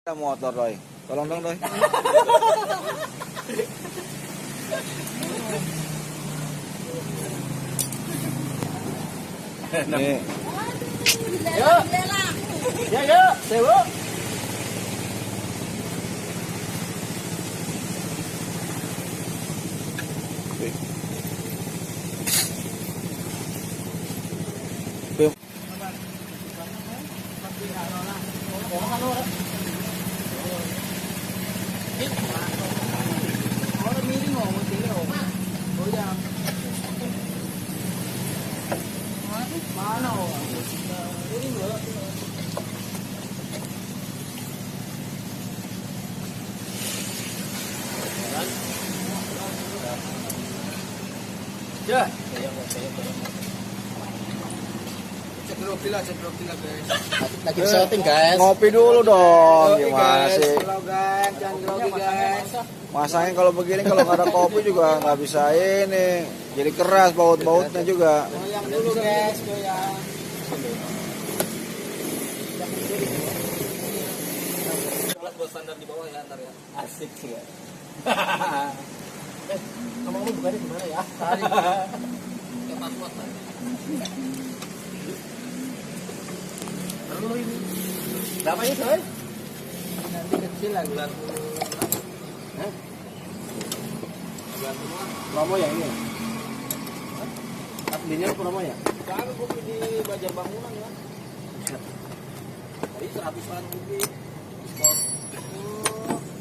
Ada motor Roy, tolong dong Roy. Nih. Yuk. Ya yuk, sewu. Ya. Cek profil guys. Lagi shooting guys. Ngopi dulu dong. Gimana sih? Halo guys, jangan grogi guys. Masangin kalau begini kalau nggak ada kopi juga nggak bisa ini. Jadi keras baut-bautnya juga. Goyang dulu guys, goyang. Kelas buat standar di bawah ya ntar ya. Asik sih ya. Ngomong-ngomong bukannya gimana ya? Tarik. Kayak password lah. Perlu ini. Berapa ini coy? Nanti kecil lagi. Hah? Promo ya ini? Aslinya promo ya? Kami kopi di Bajar Bangunan ya. Tadi 100-an rupiah. Diskon.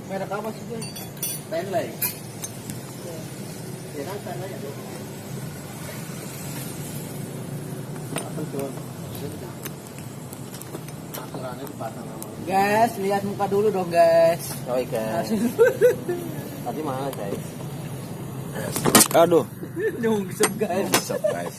Merek apa sih guys? Stanley. Ya kan Stanley ya tuh. Apa tuh? Aturannya dipasang sama. Guys, lihat muka dulu dong guys. Coy guys. Tadi mana guys? Aduh. Nyungsep guys. Guys.